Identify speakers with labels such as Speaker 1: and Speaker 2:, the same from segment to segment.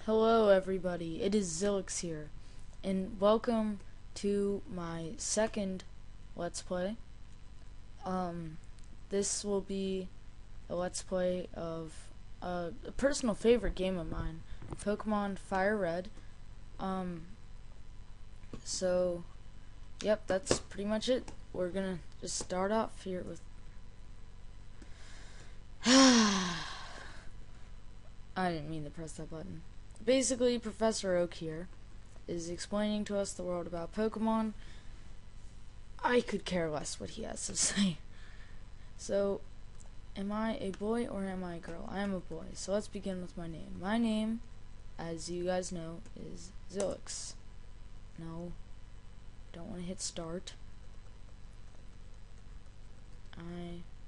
Speaker 1: Hello everybody, it is Xilicks here, and welcome to my second Let's Play. This will be a Let's Play of a personal favorite game of mine, Pokemon Fire Red. So, yep, that's pretty much it. We're gonna just start off here with... I didn't mean to press that button. Basically, Professor Oak here is explaining to us the world about Pokemon. I could care less what he has to say. So, am I a boy or am I a girl? I am a boy. So let's begin with my name. My name, as you guys know, is Xilicks. No, don't want to hit start. I-L-I-C-K.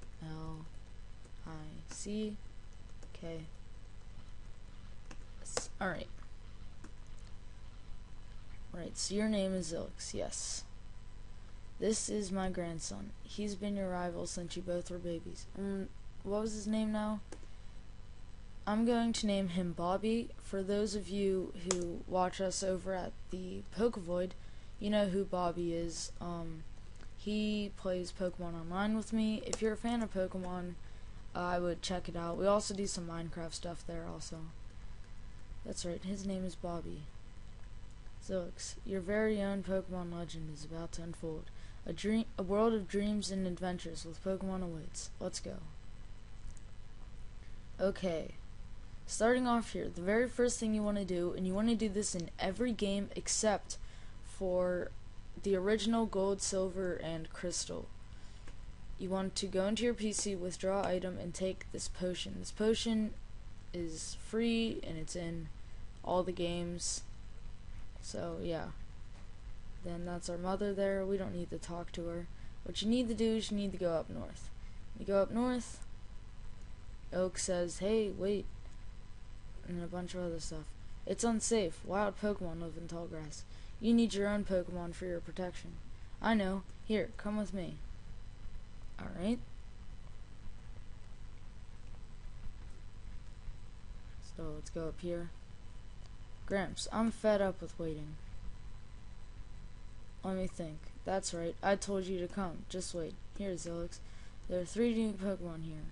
Speaker 1: Alright. Right, so your name is Xilicks, yes. This is my grandson. He's been your rival since you both were babies. What was his name now? I'm going to name him Bobby. For those of you who watch us over at the Pokevoid, you know who Bobby is. He plays Pokemon Online with me. If you're a fan of Pokemon, I would check it out. We also do some Minecraft stuff there also. That's right, his name is Bobby. Xilicks, your very own Pokemon legend is about to unfold. A world of dreams and adventures with Pokemon awaits. Let's go. Okay, starting off here, the very first thing you want to do, and you want to do this in every game except for the original Gold, Silver, and Crystal. You want to go into your PC, withdraw item, and take this potion. This potion is free and it's in all the games. So yeah, then that's our mother there. We don't need to talk to her. What you need to do is you need to go up north. You go up north, Oak says, hey, wait, and a bunch of other stuff. It's unsafe. Wild Pokemon live in tall grass. You need your own Pokemon for your protection. I know. Here, come with me. Alright. So let's go up here. Gramps, I'm fed up with waiting. Let me think. That's right, I told you to come. Just wait. Here, Xilicks. There are 3 new Pokemon here.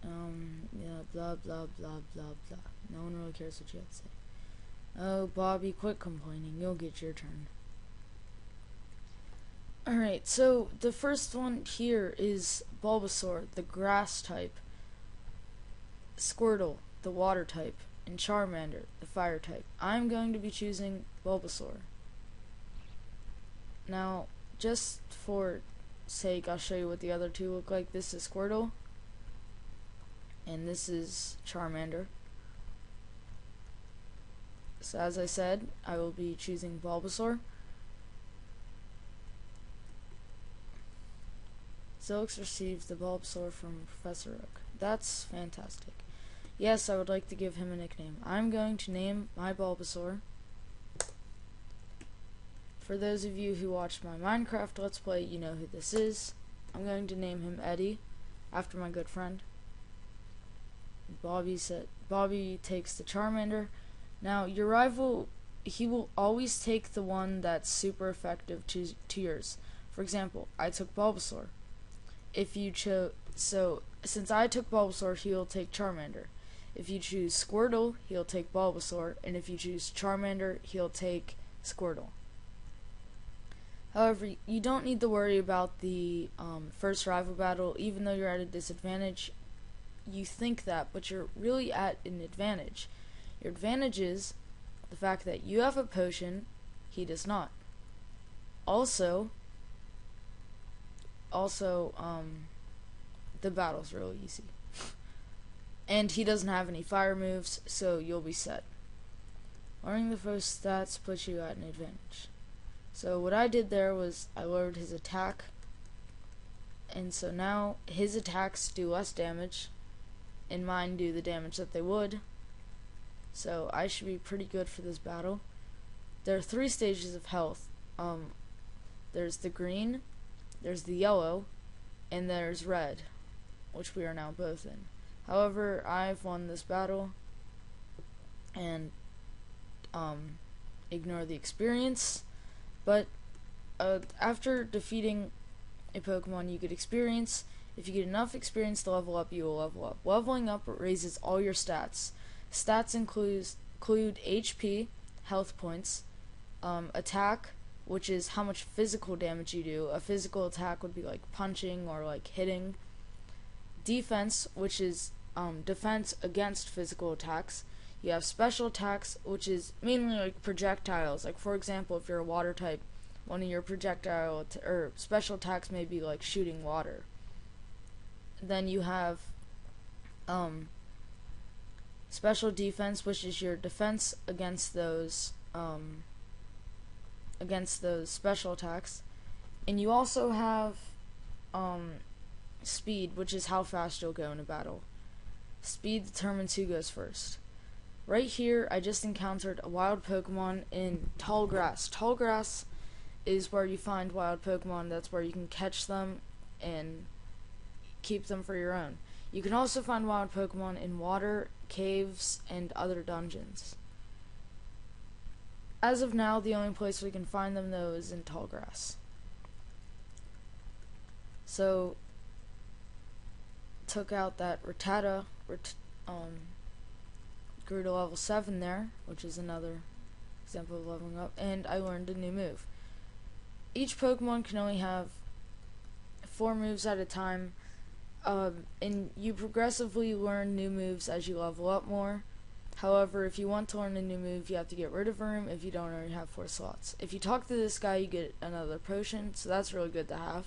Speaker 1: Yeah, blah, blah, blah, blah, blah. No one really cares what you have to say. Oh, Bobby, quit complaining. You'll get your turn. Alright, so the first one here is Bulbasaur, the grass type. Squirtle, the water type, and Charmander, the fire type. I'm going to be choosing Bulbasaur. Now, just for sake, I'll show you what the other two look like. This is Squirtle, and this is Charmander. So as I said, I will be choosing Bulbasaur. Xilicks receives the Bulbasaur from Professor Oak. That's fantastic. Yes, I would like to give him a nickname. I'm going to name my Bulbasaur. For those of you who watched my Minecraft Let's Play, you know who this is. I'm going to name him Eddie, after my good friend. Bobby takes the Charmander. Now, your rival, he will always take the one that's super effective to yours. For example, I took Bulbasaur. Since I took Bulbasaur, he'll take Charmander. If you choose Squirtle, he'll take Bulbasaur, and if you choose Charmander, he'll take Squirtle. However, you don't need to worry about the first rival battle, even though you're at a disadvantage. You think that, but you're really at an advantage. Your advantage is the fact that you have a potion, he does not. Also, the battle's really easy. And he doesn't have any fire moves, so you'll be set. Lowering the foe's stats puts you at an advantage. So what I did there was I lowered his attack, and so now his attacks do less damage, and mine do the damage that they would. So I should be pretty good for this battle. There are 3 stages of health. There's the green, there's the yellow, and there's red, which we are now both in. However, I've won this battle, and ignore the experience. But after defeating a Pokemon, you get experience. If you get enough experience to level up, you will level up. Leveling up raises all your stats. Stats include HP, health points, attack, which is how much physical damage you do. A physical attack would be like punching or like hitting. Defense, which is defense against physical attacks. You have special attacks, which is mainly like projectiles. Like, for example, if you're a water type, one of your projectile or special attacks may be like shooting water. Then you have special defense, which is your defense against those special attacks. And you also have speed, which is how fast you'll go in a battle. Speed determines who goes first. Right here, I just encountered a wild Pokemon in tall grass. Tall grass is where you find wild Pokemon. That's where you can catch them and keep them for your own. You can also find wild Pokemon in water, caves, and other dungeons. As of now, the only place we can find them, though, is in tall grass. So, took out that Rattata, grew to level 7 there, which is another example of leveling up, and I learned a new move. Each Pokemon can only have 4 moves at a time, and you progressively learn new moves as you level up more. However, if you want to learn a new move, you have to get rid of a room if you don't already have 4 slots. If you talk to this guy, you get another potion, so that's really good to have.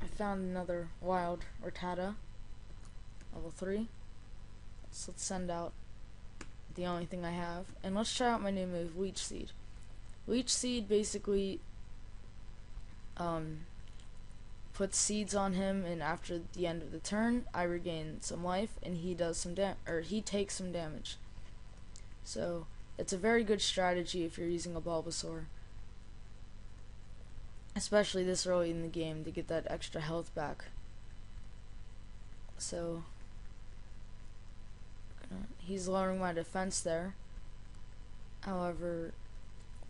Speaker 1: I found another wild Rattata, level 3. So let's send out the only thing I have, and let's try out my new move, Leech Seed. Leech Seed basically puts seeds on him, and after the end of the turn, I regain some life, and he does some he takes some damage. So it's a very good strategy if you're using a Bulbasaur, especially this early in the game, to get that extra health back. So he's lowering my defense there. However,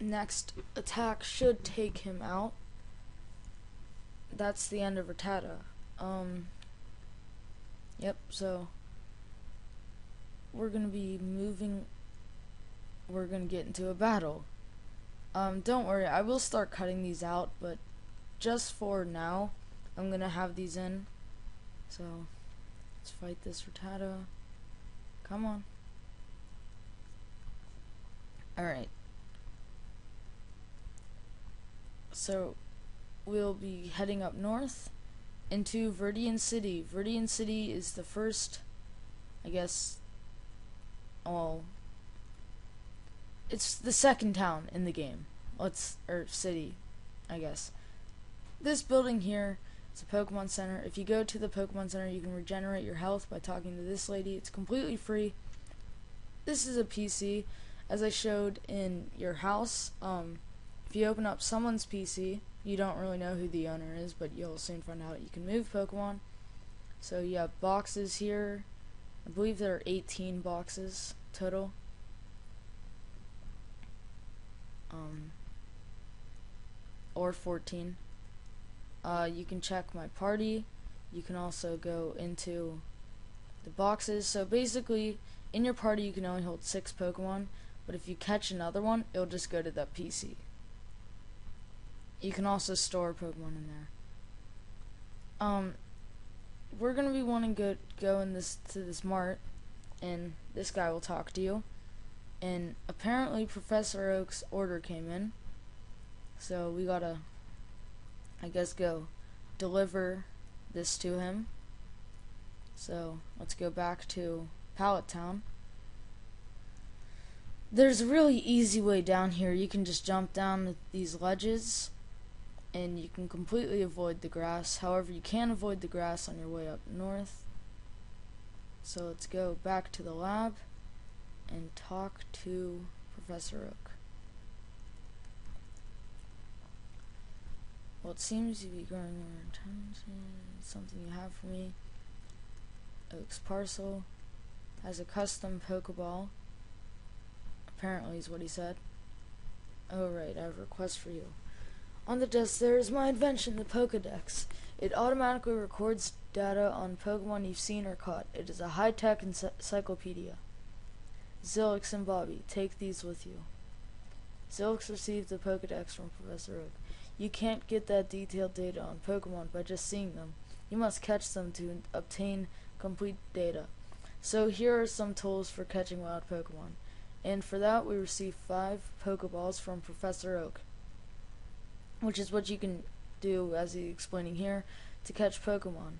Speaker 1: next attack should take him out. That's the end of Rattata. Yep, so we're gonna be moving. We're gonna get into a battle. Don't worry, I will start cutting these out, but just for now, I'm gonna have these in. So let's fight this Rattata. Come on. Alright. So we'll be heading up north into Viridian City. Viridian City is the first, I guess, it's the second town in the game. Or city, I guess. This building here is a Pokemon Center. If you go to the Pokemon Center, you can regenerate your health by talking to this lady. It's completely free. This is a PC, as I showed in your house. If you open up someone's PC, you don't really know who the owner is, but you'll soon find out. You can move Pokemon. So you have boxes here. I believe there are 18 boxes total. Or 14. You can check my party. You can also go into the boxes. So basically, in your party you can only hold 6 Pokemon, but if you catch another one, it'll just go to that PC. You can also store Pokemon in there. We're gonna be wanting to go in to this mart, and this guy will talk to you. And apparently Professor Oak's order came in, so we gotta, I guess, go deliver this to him. So let's go back to Pallet Town. There's a really easy way down here. You can just jump down these ledges, and you can completely avoid the grass. However, you can avoid the grass on your way up north. So let's go back to the lab and talk to Professor Oak. Well, it seems to be growing over time. Something you have for me. Oak's parcel. has a custom Pokeball. Apparently is what he said. Oh right, I have a request for you. On the desk there is my invention, the Pokedex. It automatically records data on Pokemon you've seen or caught. It is a high-tech encyclopedia. Xilicks and Bobby, take these with you. Xilicks received the Pokedex from Professor Oak. You can't get that detailed data on Pokemon by just seeing them. You must catch them to obtain complete data. So here are some tools for catching wild Pokemon. And for that we received 5 Pokeballs from Professor Oak, which is what you can do, as he's explaining here, to catch Pokemon.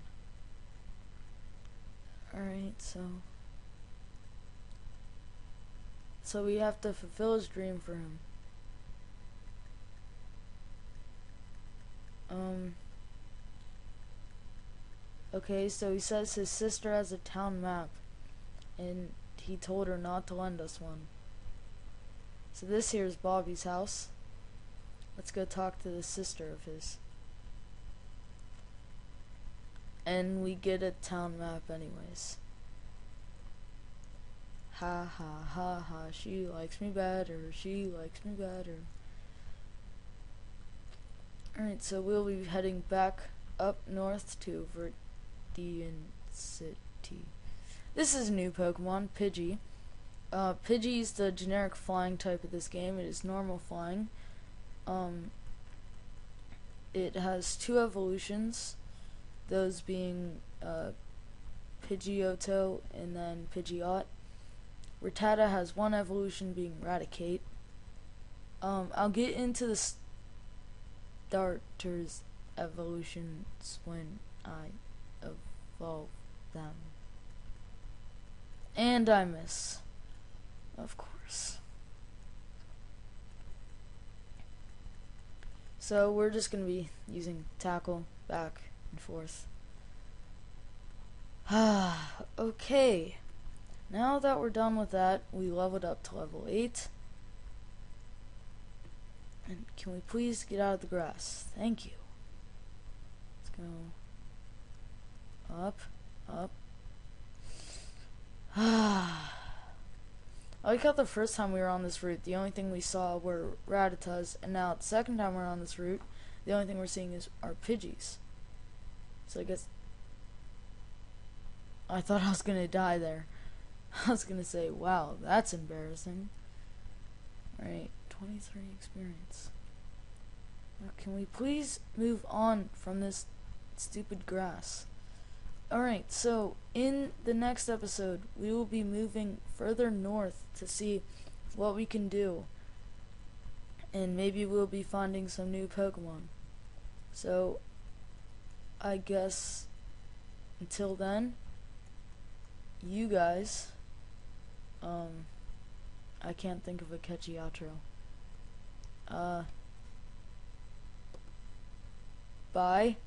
Speaker 1: Alright, so we have to fulfill his dream for him. Okay, so he says his sister has a town map, and he told her not to lend us one. So this here is Bobby's house. Let's go talk to the sister of his. And we get a town map anyways. Ha ha ha ha, she likes me better, she likes me better. Alright, so we'll be heading back up north to Verdian City. This is a new Pokemon, Pidgey. Pidgey is the generic flying type of this game. It is normal flying. It has 2 evolutions, those being Pidgeotto and then Pidgeot. Rattata has 1 evolution, being Raticate. I'll get into the starters evolutions when I evolve them. And I miss, of course. So we're just going to be using Tackle back and forth. Okay. Now that we're done with that, we leveled up to level 8. And can we please get out of the grass? Thank you. Let's go up, up. I like how the first time we were on this route, the only thing we saw were Rattatas, and now the second time we're on this route, the only thing we're seeing are Pidgeys. So I guess I thought I was gonna die there. I was gonna say, wow, that's embarrassing. Alright, 23 experience. Now, can we please move on from this stupid grass? Alright, so in the next episode, we will be moving further north to see what we can do. And maybe we'll be finding some new Pokemon. So, I guess, until then, you guys, I can't think of a catchy outro. Bye.